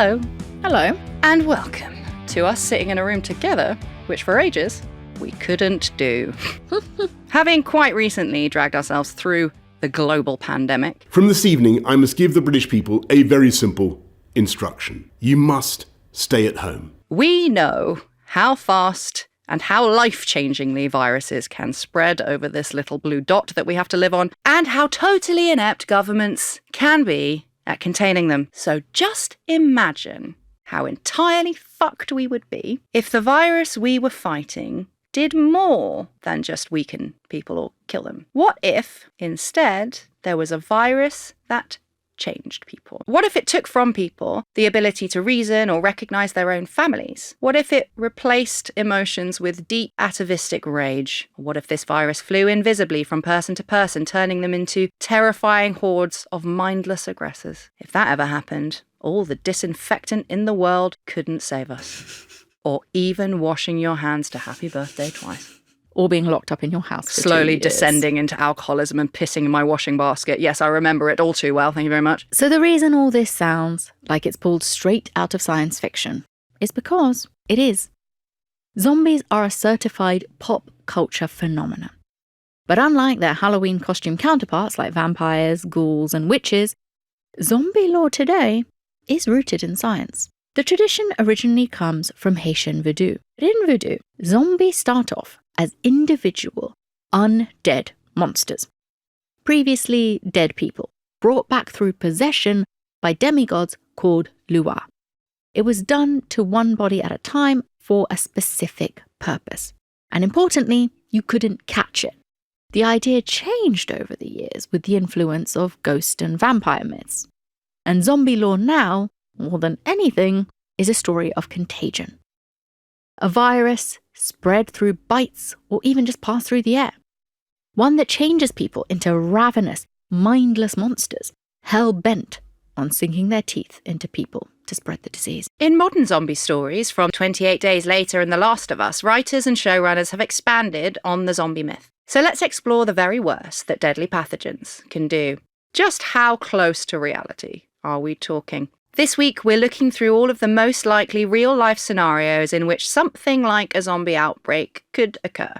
Hello, Hello. and welcome to us sitting in a room together, which for ages we couldn't do. Having quite recently dragged ourselves through the global pandemic. From this evening, I must give the British people a very simple instruction. You must stay at home. We know how fast and how life-changingly viruses can spread over this little blue dot that we have to live on, and how totally inept governments can be at containing them. So just imagine how entirely fucked we would be if the virus we were fighting did more than just weaken people or kill them. What if, instead, there was a virus that changed people? What if it took from people the ability to reason or recognize their own families? What if it replaced emotions with deep atavistic rage? What if this virus flew invisibly from person to person, turning them into terrifying hordes of mindless aggressors? If that ever happened, all the disinfectant in the world couldn't save us. Or even washing your hands to happy birthday twice. Or being locked up in your house for 2 Slowly years. descending into alcoholism and pissing in my washing basket. Yes, I remember it all too well. Thank you very much. So the reason all this sounds like it's pulled straight out of science fiction is because it is. Zombies are a certified pop culture phenomenon. But unlike their Halloween costume counterparts like vampires, ghouls, and witches, zombie lore today is rooted in science. The tradition originally comes from Haitian voodoo. But in voodoo, zombies start off as individual, undead monsters. Previously dead people, brought back through possession by demigods called Lua. It was done to one body at a time for a specific purpose. And importantly, you couldn't catch it. The idea changed over the years with the influence of ghost and vampire myths. And zombie lore now, more than anything, is a story of contagion. A virus spread through bites or even just passed through the air. One that changes people into ravenous, mindless monsters, hell-bent on sinking their teeth into people to spread the disease. In modern zombie stories from 28 Days Later and The Last of Us, writers and showrunners have expanded on the zombie myth. So let's explore the very worst that deadly pathogens can do. Just how close to reality are we talking? This week, we're looking through all of the most likely real-life scenarios in which something like a zombie outbreak could occur.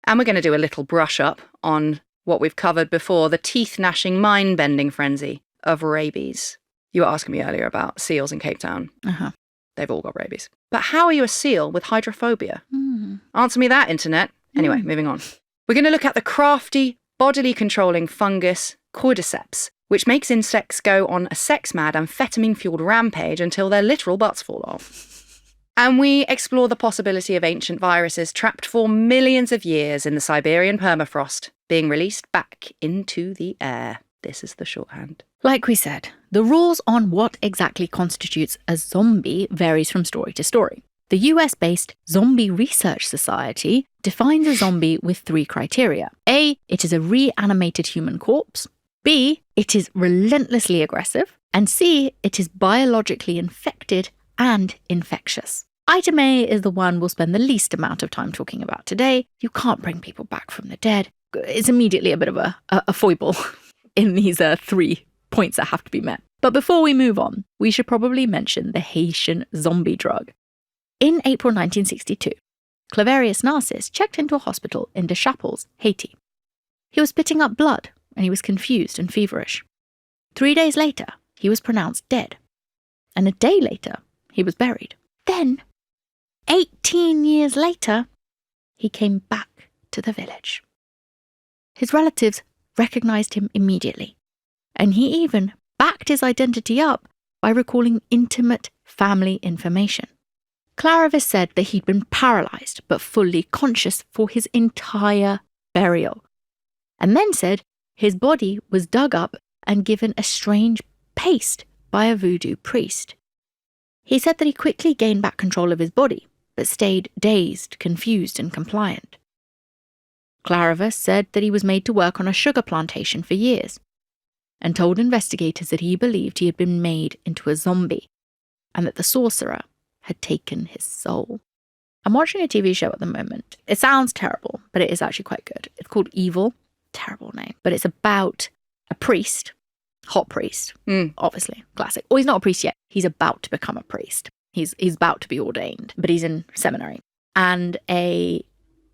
And we're going to do a little brush-up on what we've covered before, the teeth-gnashing, mind-bending frenzy of rabies. You were asking me earlier about seals in Cape Town. Uh-huh. They've all got rabies. But how are you a seal with hydrophobia? Answer me that, internet. Anyway, moving on. We're going to look at the crafty, bodily-controlling fungus Cordyceps, which makes insects go on a sex-mad, amphetamine-fueled rampage until their literal butts fall off. And we explore the possibility of ancient viruses trapped for millions of years in the Siberian permafrost being released back into the air. This is the shorthand. Like we said, the rules on what exactly constitutes a zombie varies from story to story. The US-based Zombie Research Society defines a zombie with 3 criteria. A, it is a reanimated human corpse. B, it is relentlessly aggressive. And C, it is biologically infected and infectious. Item A is the one we'll spend the least amount of time talking about today. You can't bring people back from the dead. It's immediately a bit of a foible in these 3 points that have to be met. But before we move on, we should probably mention the Haitian zombie drug. In April 1962, Claverius Narcisse checked into a hospital in Deschapelles, Haiti. He was spitting up blood, and he was confused and feverish. 3 days later, he was pronounced dead. And a day later, he was buried. Then, 18 years later, he came back to the village. His relatives recognized him immediately, and he even backed his identity up by recalling intimate family information. Claravis said that he'd been paralyzed but fully conscious for his entire burial, and then said his body was dug up and given a strange paste by a voodoo priest. He said that he quickly gained back control of his body, but stayed dazed, confused, and compliant. Claravis said that he was made to work on a sugar plantation for years, and told investigators that he believed he had been made into a zombie, and that the sorcerer had taken his soul. I'm watching a TV show at the moment. It sounds terrible, but it is actually quite good. It's called Evil. Terrible name. But it's about a priest hot priest, obviously, classic. Or he's not a priest yet. He's about to become a priest. He's about to be ordained, but he's in seminary. And a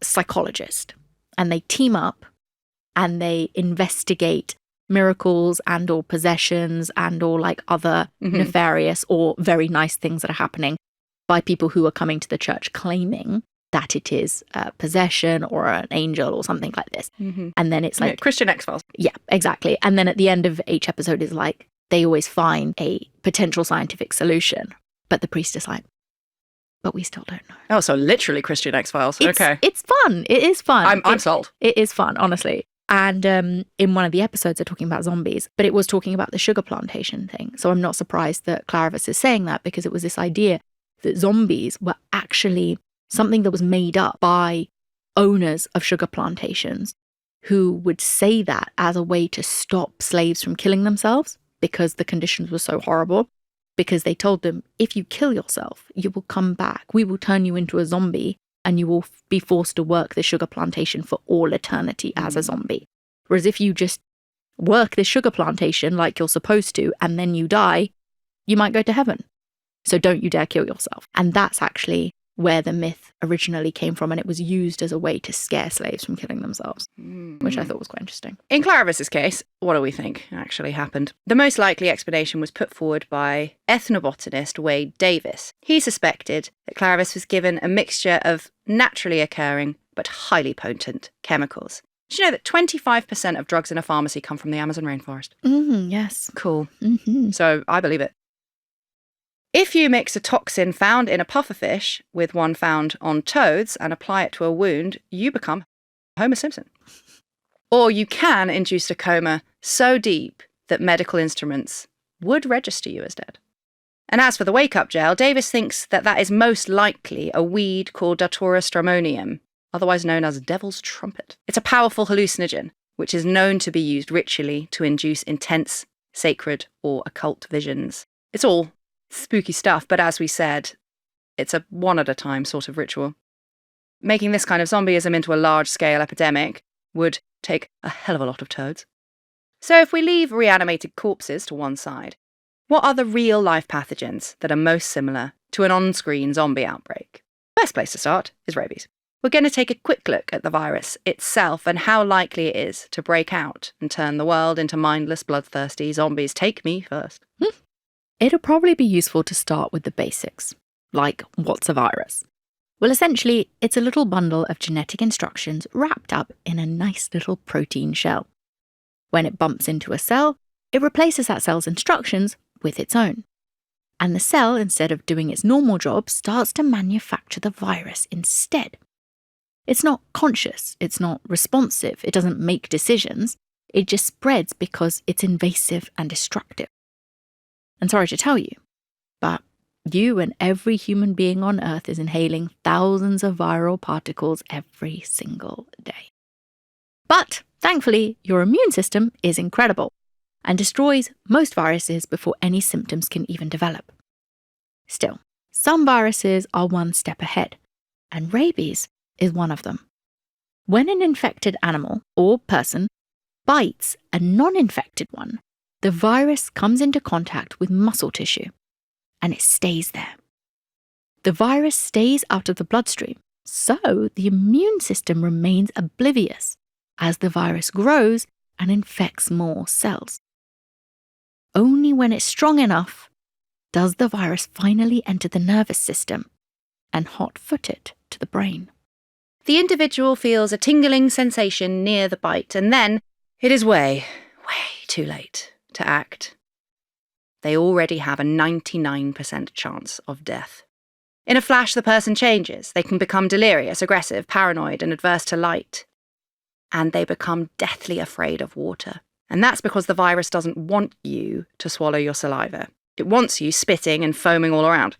psychologist. And they team up and they investigate miracles and or possessions and or like other nefarious or very nice things that are happening by people who are coming to the church claiming that it is a possession or an angel or something like this. And then it's like... Christian X-Files. Yeah, exactly. And then at the end of each episode is like, they always find a potential scientific solution. But the priest is like, but we still don't know. Oh, so literally Christian X-Files. Okay. It's fun. It is fun. I'm sold. It is fun, honestly. And in one of the episodes, they're talking about zombies, but it was talking about the sugar plantation thing. So I'm not surprised that Clarivis is saying that, because it was this idea that zombies were actually something that was made up by owners of sugar plantations who would say that as a way to stop slaves from killing themselves because the conditions were so horrible. Because they told them, if you kill yourself, you will come back. We will turn you into a zombie and you will be forced to work the sugar plantation for all eternity as a zombie. Whereas if you just work this sugar plantation like you're supposed to and then you die, you might go to heaven. So don't you dare kill yourself. And that's actually where the myth originally came from. And it was used as a way to scare slaves from killing themselves, which I thought was quite interesting. In Clarivis's case, what do we think actually happened? The most likely explanation was put forward by ethnobotanist Wade Davis. He suspected that Clarivis was given a mixture of naturally occurring but highly potent chemicals. Did you know that 25% of drugs in a pharmacy come from the Amazon rainforest? Yes. Cool. So I believe it. If you mix a toxin found in a pufferfish with one found on toads and apply it to a wound, you become Homer Simpson. Or you can induce a coma so deep that medical instruments would register you as dead. And as for the wake-up gel, Davis thinks that that is most likely a weed called Datura stramonium, otherwise known as devil's trumpet. It's a powerful hallucinogen, which is known to be used ritually to induce intense, sacred, or occult visions. It's all spooky stuff, but as we said, it's a one-at-a-time sort of ritual. Making this kind of zombieism into a large-scale epidemic would take a hell of a lot of toads. So if we leave reanimated corpses to one side, what are the real-life pathogens that are most similar to an on-screen zombie outbreak? Best place to start is rabies. We're going to take a quick look at the virus itself and how likely it is to break out and turn the world into mindless, bloodthirsty zombies. Take me first. It'll probably be useful to start with the basics, like what's a virus? Well, essentially, it's a little bundle of genetic instructions wrapped up in a nice little protein shell. When it bumps into a cell, it replaces that cell's instructions with its own. And the cell, instead of doing its normal job, starts to manufacture the virus instead. It's not conscious, it's not responsive, it doesn't make decisions, it just spreads because it's invasive and destructive. And sorry to tell you, but you and every human being on Earth is inhaling thousands of viral particles every single day. But thankfully, your immune system is incredible and destroys most viruses before any symptoms can even develop. Still, some viruses are one step ahead, and rabies is one of them. When an infected animal or person bites a non-infected one, the virus comes into contact with muscle tissue, and it stays there. The virus stays out of the bloodstream, so the immune system remains oblivious as the virus grows and infects more cells. Only when it's strong enough does the virus finally enter the nervous system and hot-foot it to the brain. The individual feels a tingling sensation near the bite, and then it is way too late to act. They already have a 99% chance of death. In a flash, the person changes. They can become delirious, aggressive, paranoid, and adverse to light. And they become deathly afraid of water. And that's because the virus doesn't want you to swallow your saliva. It wants you spitting and foaming all around,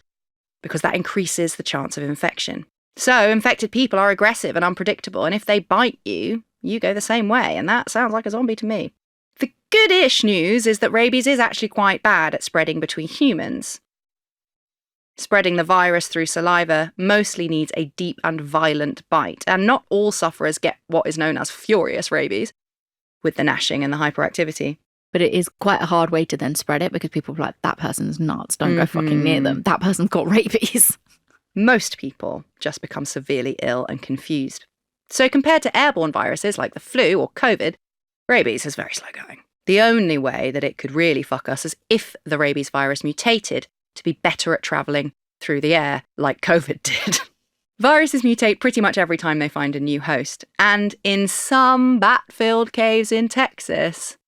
because that increases the chance of infection. So infected people are aggressive and unpredictable, and if they bite you, you go the same way, and that sounds like a zombie to me. The goodish news is that rabies is actually quite bad at spreading between humans. Spreading the virus through saliva mostly needs a deep and violent bite, and not all sufferers get what is known as furious rabies, with the gnashing and the hyperactivity. But it is quite a hard way to then spread it because people are like, that person's nuts. Don't go fucking near them. That person's got rabies. Most people just become severely ill and confused. So compared to airborne viruses like the flu or COVID, rabies is very slow going. The only way that it could really fuck us is if the rabies virus mutated to be better at travelling through the air, like COVID did. Viruses mutate pretty much every time they find a new host, and in some bat-filled caves in Texas,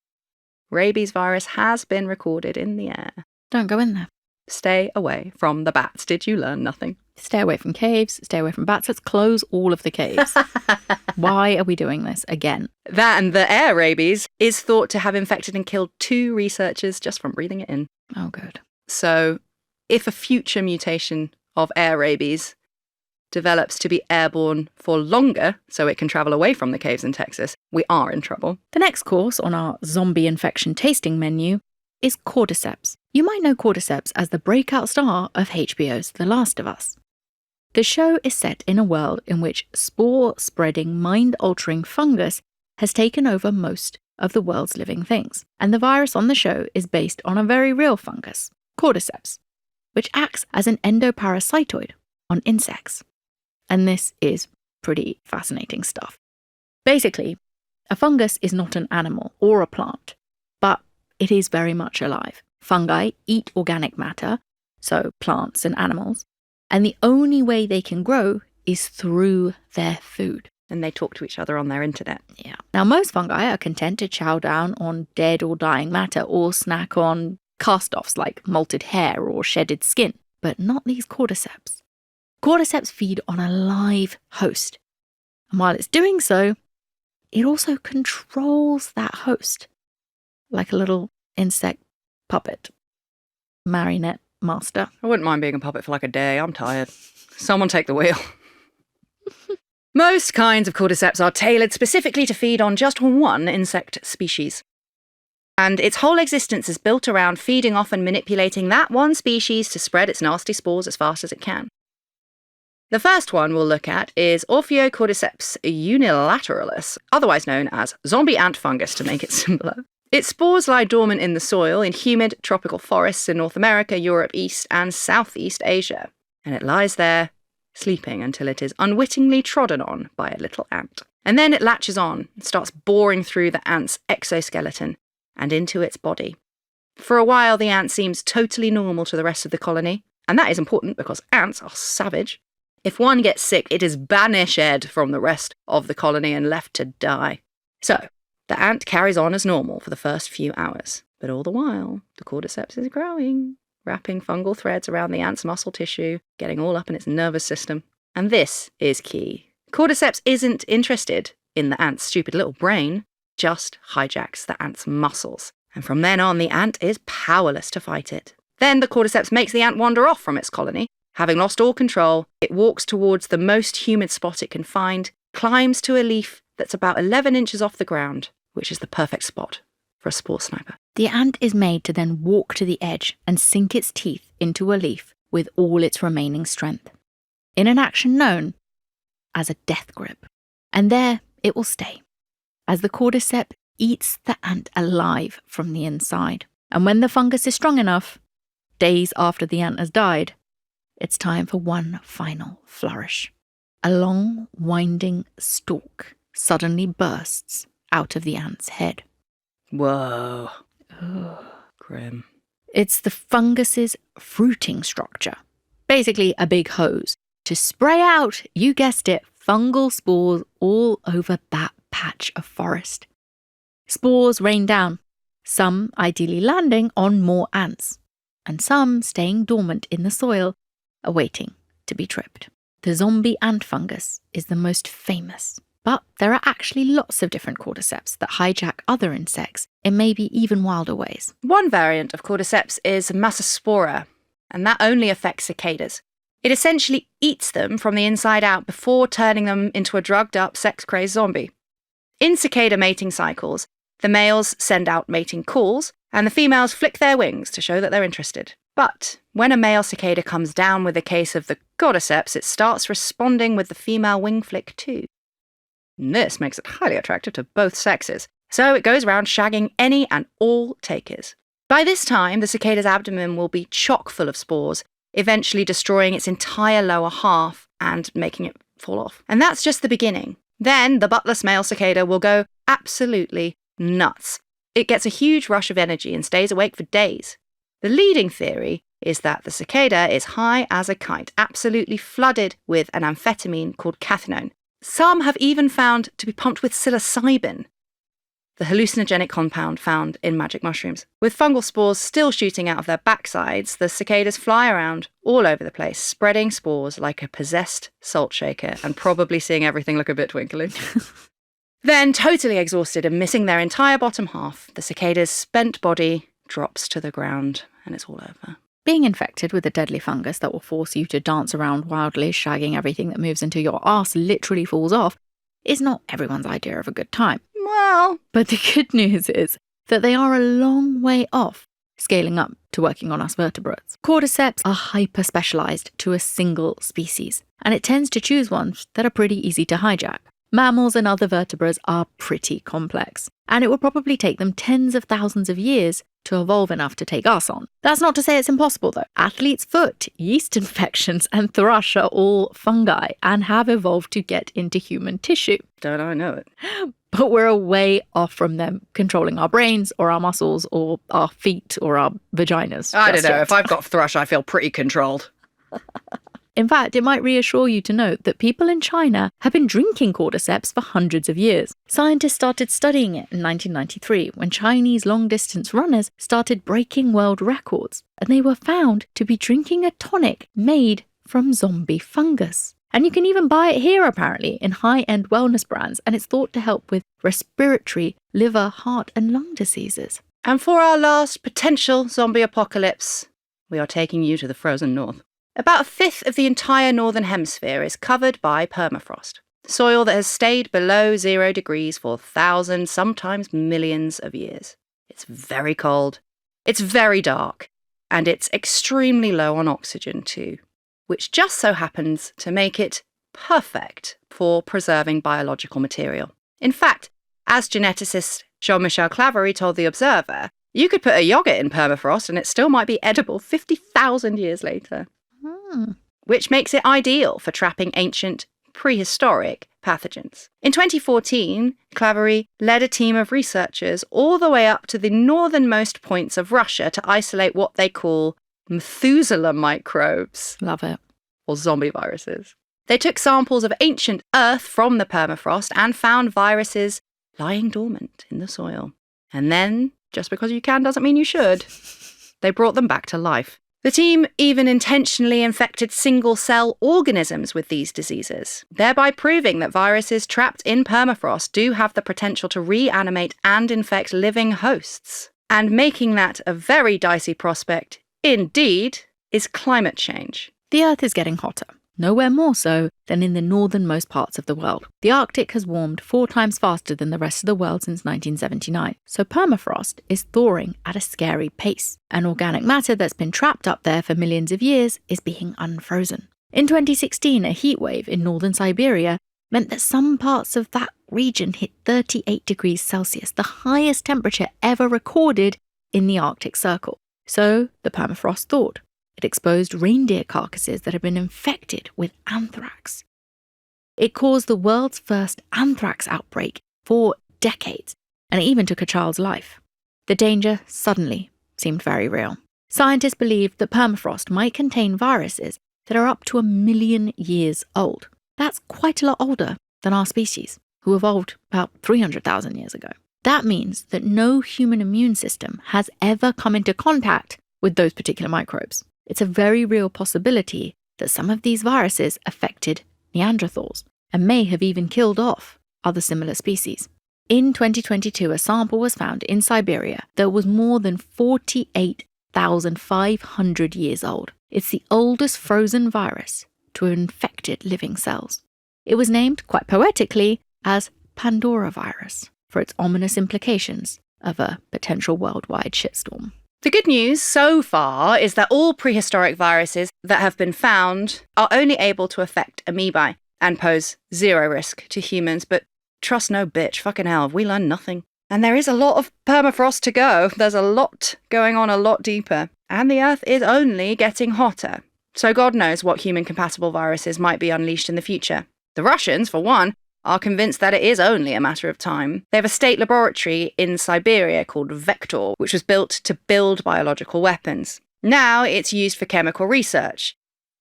rabies virus has been recorded in the air. Don't go in there. Stay away from the bats. Did you learn nothing? Stay away from caves, stay away from bats. Let's close all of the caves. Why are we doing this again? That and the air rabies is thought to have infected and killed 2 researchers just from breathing it in. Oh, good. So if a future mutation of air rabies develops to be airborne for longer, so it can travel away from the caves in Texas, we are in trouble. The next course on our zombie infection tasting menu is Cordyceps. You might know Cordyceps as the breakout star of HBO's The Last of Us. The show is set in a world in which spore-spreading, mind-altering fungus has taken over most of the world's living things, and the virus on the show is based on a very real fungus, Cordyceps, which acts as an endoparasitoid on insects. And this is pretty fascinating stuff. Basically, a fungus is not an animal or a plant, but it is very much alive. Fungi eat organic matter, so plants and animals, and the only way they can grow is through their food. And they talk to each other on their internet. Yeah. Now, most fungi are content to chow down on dead or dying matter or snack on cast-offs like molted hair or shedded skin, but not these cordyceps. Cordyceps feed on a live host, and while it's doing so, it also controls that host, like a little insect puppet, marionette master. I wouldn't mind being a puppet for like a day. I'm tired. Someone take the wheel. Most kinds of cordyceps are tailored specifically to feed on just one insect species. And its whole existence is built around feeding off and manipulating that one species to spread its nasty spores as fast as it can. The first one we'll look at is Cordyceps unilateralis, otherwise known as zombie ant fungus to make it simpler. Its spores lie dormant in the soil in humid tropical forests in North America, Europe, East and Southeast Asia. And it lies there, sleeping until it is unwittingly trodden on by a little ant. And then it latches on and starts boring through the ant's exoskeleton and into its body. For a while, the ant seems totally normal to the rest of the colony, and that is important because ants are savage. If one gets sick, it is banished from the rest of the colony and left to die. So, the ant carries on as normal for the first few hours, but all the while, the cordyceps is growing, wrapping fungal threads around the ant's muscle tissue, getting all up in its nervous system. And this is key. Cordyceps isn't interested in the ant's stupid little brain, just hijacks the ant's muscles. And from then on, the ant is powerless to fight it. Then the cordyceps makes the ant wander off from its colony. Having lost all control, it walks towards the most humid spot it can find, climbs to a leaf that's about 11 inches off the ground, which is the perfect spot for a spore sniper. The ant is made to then walk to the edge and sink its teeth into a leaf with all its remaining strength, in an action known as a death grip. And there it will stay, as the cordyceps eats the ant alive from the inside. And when the fungus is strong enough, days after the ant has died, it's time for one final flourish. A long, winding stalk suddenly bursts out of the ant's head. Whoa. Ugh. Grim. It's the fungus's fruiting structure. Basically a big hose to spray out, you guessed it, fungal spores all over that patch of forest. Spores rain down, some ideally landing on more ants, and some staying dormant in the soil, awaiting to be tripped. The zombie ant fungus is the most famous, but there are actually lots of different cordyceps that hijack other insects in maybe even wilder ways. One variant of cordyceps is Massospora, and that only affects cicadas. It essentially eats them from the inside out before turning them into a drugged-up, sex-crazed zombie. In cicada mating cycles, the males send out mating calls, and the females flick their wings to show that they're interested. But when a male cicada comes down with a case of the cordyceps, it starts responding with the female wing flick too. And this makes it highly attractive to both sexes. So it goes around shagging any and all takers. By this time, the cicada's abdomen will be chock full of spores, eventually destroying its entire lower half and making it fall off. And that's just the beginning. Then the buttless male cicada will go absolutely nuts. It gets a huge rush of energy and stays awake for days. The leading theory is that the cicada is high as a kite, absolutely flooded with an amphetamine called cathinone. Some have even found to be pumped with psilocybin, the hallucinogenic compound found in magic mushrooms. With fungal spores still shooting out of their backsides, the cicadas fly around all over the place, spreading spores like a possessed salt shaker and probably seeing everything look a bit twinkly. Then, totally exhausted and missing their entire bottom half, the cicada's spent body drops to the ground and it's all over. Being infected with a deadly fungus that will force you to dance around wildly, shagging everything that moves until your arse literally falls off, is not everyone's idea of a good time. Well, but the good news is that they are a long way off scaling up to working on us vertebrates. Cordyceps are hyper-specialised to a single species, and it tends to choose ones that are pretty easy to hijack. Mammals and other vertebrates are pretty complex, and it will probably take them tens of thousands of years to evolve enough to take us on. That's not to say it's impossible, though. Athlete's foot, yeast infections, and thrush are all fungi and have evolved to get into human tissue. Don't I know it? But we're a way off from them controlling our brains or our muscles or our feet or our vaginas. I don't know. If I've got thrush, I feel pretty controlled. In fact, it might reassure you to note that people in China have been drinking cordyceps for hundreds of years. Scientists started studying it in 1993 when Chinese long-distance runners started breaking world records, and they were found to be drinking a tonic made from zombie fungus. And you can even buy it here, apparently, in high-end wellness brands, and it's thought to help with respiratory, liver, heart, and lung diseases. And for our last potential zombie apocalypse, we are taking you to the frozen north. About a fifth of the entire northern hemisphere is covered by permafrost, soil that has stayed below 0 degrees for thousands, sometimes millions of years. It's very cold, it's very dark, and it's extremely low on oxygen too, which just so happens to make it perfect for preserving biological material. In fact, as geneticist Jean-Michel Claverie told The Observer, you could put a yogurt in permafrost and it still might be edible 50,000 years later. Which makes it ideal for trapping ancient, prehistoric pathogens. In 2014, Claverie led a team of researchers all the way up to the northernmost points of Russia to isolate what they call Methuselah microbes. Love it. Or zombie viruses. They took samples of ancient earth from the permafrost and found viruses lying dormant in the soil. And then, just because you can doesn't mean you should, they brought them back to life. The team even intentionally infected single-cell organisms with these diseases, thereby proving that viruses trapped in permafrost do have the potential to reanimate and infect living hosts. And making that a very dicey prospect, indeed, is climate change. The Earth is getting hotter, nowhere more so than in the northernmost parts of the world. The Arctic has warmed 4 times faster than the rest of the world since 1979, so permafrost is thawing at a scary pace. And organic matter that's been trapped up there for millions of years is being unfrozen. In 2016, a heat wave in northern Siberia meant that some parts of that region hit 38 degrees Celsius, the highest temperature ever recorded in the Arctic Circle. So the permafrost thawed. It exposed reindeer carcasses that had been infected with anthrax. It caused the world's first anthrax outbreak for decades, and it even took a child's life. The danger suddenly seemed very real. Scientists believed that permafrost might contain viruses that are up to 1 million years old. That's quite a lot older than our species, who evolved about 300,000 years ago. That means that no human immune system has ever come into contact with those particular microbes. It's a very real possibility that some of these viruses affected Neanderthals and may have even killed off other similar species. In 2022, a sample was found in Siberia that was more than 48,500 years old. It's the oldest frozen virus to have infected living cells. It was named, quite poetically, as Pandora virus for its ominous implications of a potential worldwide shitstorm. The good news so far is that all prehistoric viruses that have been found are only able to affect amoebae and pose 0 risk to humans, but trust no bitch, fucking hell, have we learned nothing? And there is a lot of permafrost to go. There's a lot going on a lot deeper. And the Earth is only getting hotter. So God knows what human-compatible viruses might be unleashed in the future. The Russians, for one, are convinced that it is only a matter of time. They have a state laboratory in Siberia called Vector, which was built to build biological weapons. Now it's used for chemical research,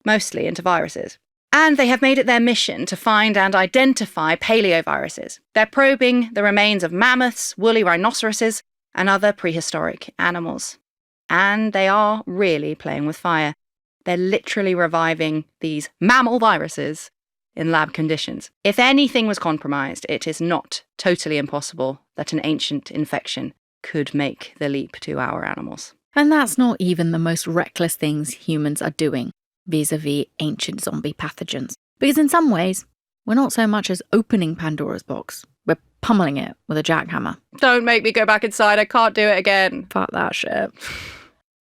mostly into viruses. And they have made it their mission to find and identify paleoviruses. They're probing the remains of mammoths, woolly rhinoceroses, and other prehistoric animals. And they are really playing with fire. They're literally reviving these mammal viruses in lab conditions. If anything was compromised, it is not totally impossible that an ancient infection could make the leap to our animals. And that's not even the most reckless things humans are doing vis-a-vis ancient zombie pathogens. Because in some ways, we're not so much as opening Pandora's box. We're pummeling it with a jackhammer. Don't make me go back inside. I can't do it again. Fuck that shit.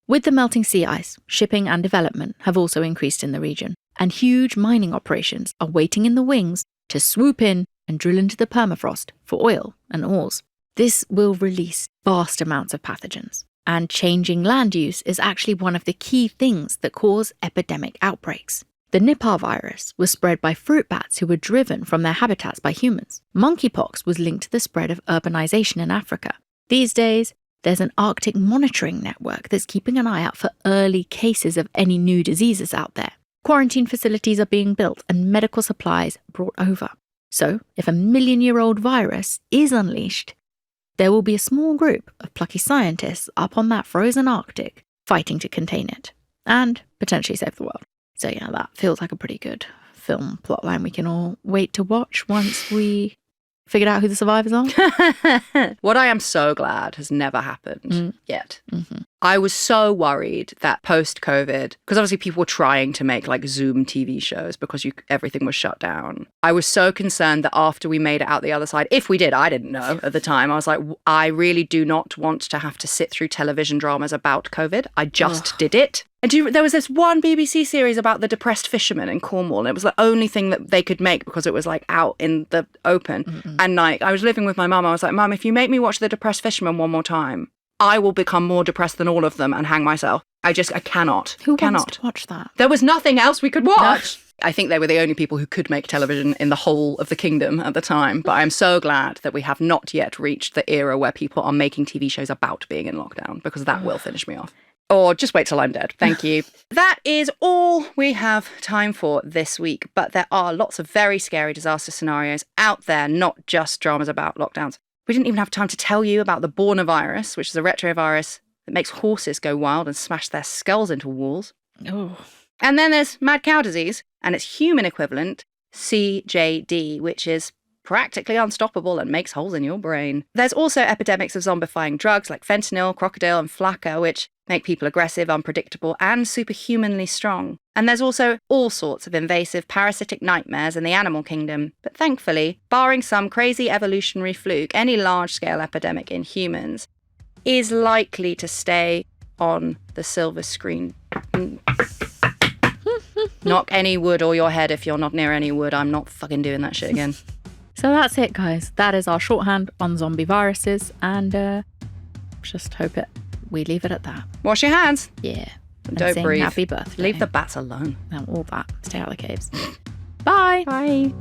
With the melting sea ice, shipping and development have also increased in the region, and huge mining operations are waiting in the wings to swoop in and drill into the permafrost for oil and ores. This will release vast amounts of pathogens, and changing land use is actually one of the key things that cause epidemic outbreaks. The Nipah virus was spread by fruit bats who were driven from their habitats by humans. Monkeypox was linked to the spread of urbanization in Africa. These days, there's an Arctic monitoring network that's keeping an eye out for early cases of any new diseases out there. Quarantine facilities are being built and medical supplies brought over. So, if a million-year-old virus is unleashed, there will be a small group of plucky scientists up on that frozen Arctic fighting to contain it and potentially save the world. So yeah, that feels like a pretty good film plotline we can all wait to watch once we figured out who the survivors are. What I am so glad has never happened yet. Mm-hmm. I was so worried that post-COVID, because obviously people were trying to make like Zoom TV shows because everything was shut down. I was so concerned that after we made it out the other side, if we did, I didn't know at the time. I was like, I really do not want to have to sit through television dramas about COVID. I just did it. And there was this one BBC series about the depressed fisherman in Cornwall, and it was the only thing that they could make because it was like out in the open. Mm-mm. And like I was living with my mum. I was like, Mum, if you make me watch the depressed fisherman one more time, I will become more depressed than all of them and hang myself. I cannot. Who cannot wants to watch that? There was nothing else we could watch. No. I think they were the only people who could make television in the whole of the kingdom at the time. But I'm so glad that we have not yet reached the era where people are making TV shows about being in lockdown, because that will finish me off. Or just wait till I'm dead. Thank you. That is all we have time for this week. But there are lots of very scary disaster scenarios out there, not just dramas about lockdowns. We didn't even have time to tell you about the Bornavirus, which is a retrovirus that makes horses go wild and smash their skulls into walls. Oh. And then there's mad cow disease and its human equivalent, CJD, which is practically unstoppable and makes holes in your brain. There's also epidemics of zombifying drugs like fentanyl, crocodile, and flakka, which make people aggressive, unpredictable, and superhumanly strong. And there's also all sorts of invasive parasitic nightmares in the animal kingdom. But thankfully, barring some crazy evolutionary fluke, any large-scale epidemic in humans is likely to stay on the silver screen. Knock any wood or your head if you're not near any wood. I'm not fucking doing that shit again. So that's it, guys. That is our shorthand on zombie viruses, and just hope we leave it at that. Wash your hands. Yeah. And Don't sing breathe. Happy birthday. Leave the bats alone. And all that. Stay out of the caves. Bye. Bye.